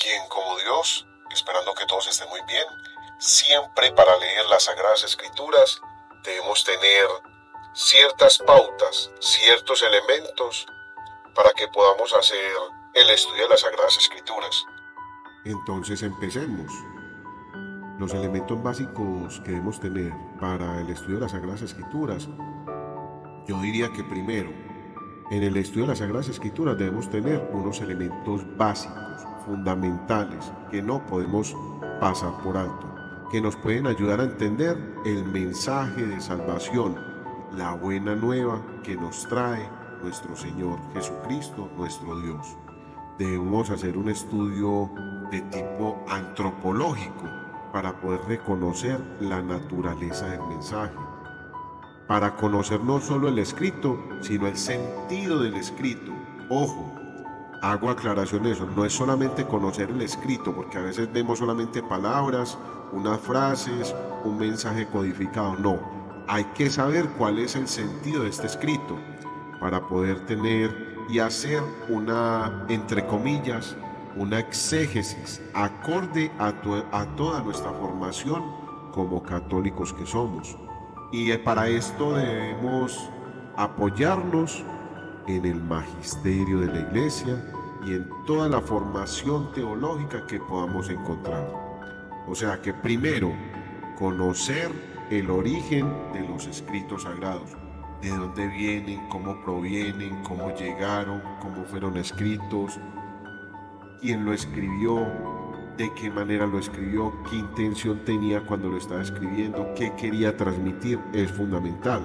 ¿Quién como Dios? Esperando que todos estén muy bien. Siempre para leer las Sagradas Escrituras debemos tener ciertas pautas, ciertos elementos para que podamos hacer el estudio de las Sagradas Escrituras. Entonces empecemos. Los elementos básicos que debemos tener para el estudio de las Sagradas Escrituras, yo diría que primero, en el estudio de las Sagradas Escrituras debemos tener unos elementos básicos, fundamentales, que no podemos pasar por alto, que nos pueden ayudar a entender el mensaje de salvación, la buena nueva que nos trae nuestro Señor Jesucristo, nuestro Dios. Debemos hacer un estudio de tipo antropológico para poder reconocer la naturaleza del mensaje, para conocer no solo el escrito, sino el sentido del escrito. Ojo, hago aclaración de eso, no es solamente conocer el escrito, porque a veces vemos solamente palabras, unas frases, un mensaje codificado. No, hay que saber cuál es el sentido de este escrito para poder tener y hacer una, entre comillas, una exégesis acorde a toda nuestra formación como católicos que somos. Y para esto debemos apoyarnos en el magisterio de la Iglesia y en toda la formación teológica que podamos encontrar. O sea que primero, conocer el origen de los escritos sagrados, de dónde vienen, cómo provienen, cómo llegaron, cómo fueron escritos, quién lo escribió, de qué manera lo escribió, qué intención tenía cuando lo estaba escribiendo, qué quería transmitir, es fundamental.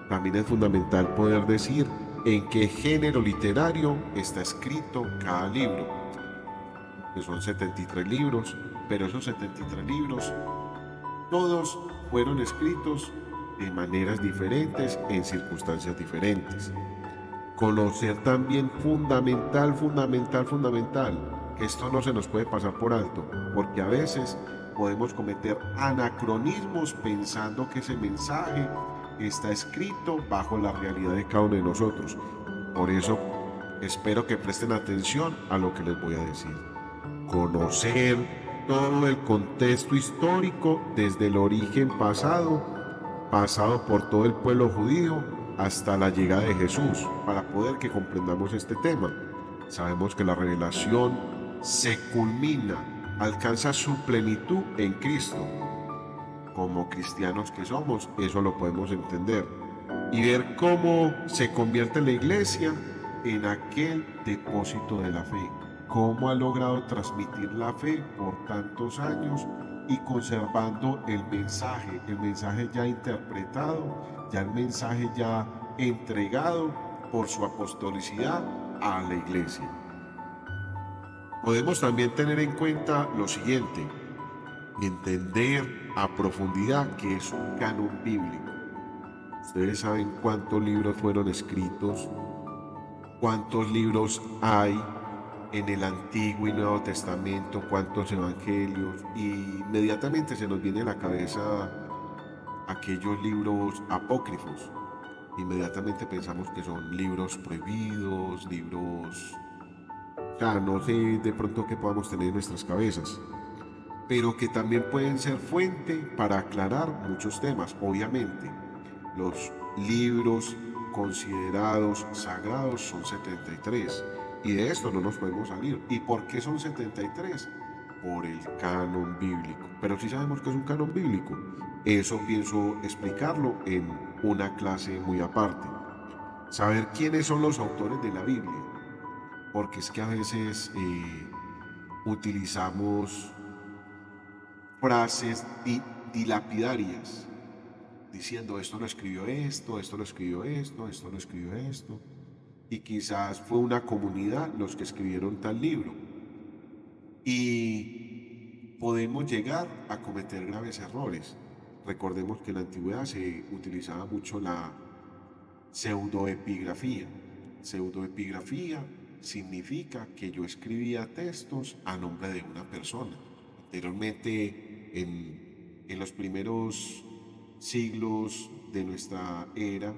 También es fundamental poder decir en qué género literario está escrito cada libro, que son 73 libros, pero esos 73 libros, todos fueron escritos de maneras diferentes, en circunstancias diferentes. Conocer también fundamental, que esto no se nos puede pasar por alto, porque a veces podemos cometer anacronismos pensando que ese mensaje está escrito bajo la realidad de cada uno de nosotros. Por eso espero que presten atención a lo que les voy a decir. Conocer todo el contexto histórico desde el origen pasado por todo el pueblo judío hasta la llegada de Jesús, para poder que comprendamos este tema. Sabemos que la revelación se culmina, alcanza su plenitud en Cristo. Como cristianos que somos, eso lo podemos entender y ver cómo se convierte la iglesia en aquel depósito de la fe, cómo ha logrado transmitir la fe por tantos años y conservando el mensaje ya interpretado, ya el mensaje ya entregado por su apostolicidad a la iglesia. Podemos también tener en cuenta lo siguiente: entender a profundidad qué es un canon bíblico. Ustedes saben cuántos libros fueron escritos, cuántos libros hay en el Antiguo y Nuevo Testamento, cuántos evangelios, y inmediatamente se nos viene a la cabeza aquellos libros apócrifos. Inmediatamente pensamos que son libros prohibidos, libros, o sea, no sé de pronto que podamos tener en nuestras cabezas, pero que también pueden ser fuente para aclarar muchos temas. Obviamente, los libros considerados sagrados son 73 y de esto no nos podemos salir. ¿Y por qué son 73? Por el canon bíblico. Pero si sabemos que es un canon bíblico, eso pienso explicarlo en una clase muy aparte. Saber quiénes son los autores de la Biblia, porque es que a veces utilizamos frases dilapidarias, diciendo esto lo escribió esto, esto lo escribió esto, esto lo escribió esto, y quizás fue una comunidad los que escribieron tal libro, y podemos llegar a cometer graves errores. Recordemos que en la antigüedad se utilizaba mucho la pseudoepigrafía. Pseudoepigrafía significa que yo escribía textos a nombre de una persona. Anteriormente, en los primeros siglos de nuestra era,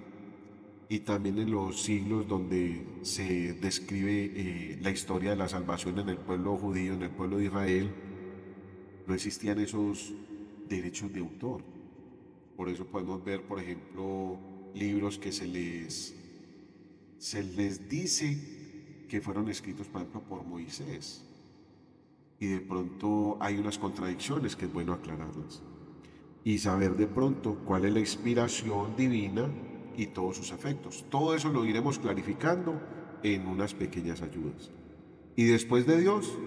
y también en los siglos donde se describe la historia de la salvación en el pueblo judío, en el pueblo de Israel, no existían esos derechos de autor. Por eso podemos ver, por ejemplo, libros que se les dice que fueron escritos, por ejemplo, por Moisés. Y de pronto hay unas contradicciones que es bueno aclararlas. Y saber de pronto cuál es la inspiración divina y todos sus efectos. Todo eso lo iremos clarificando en unas pequeñas ayudas. Y después de Dios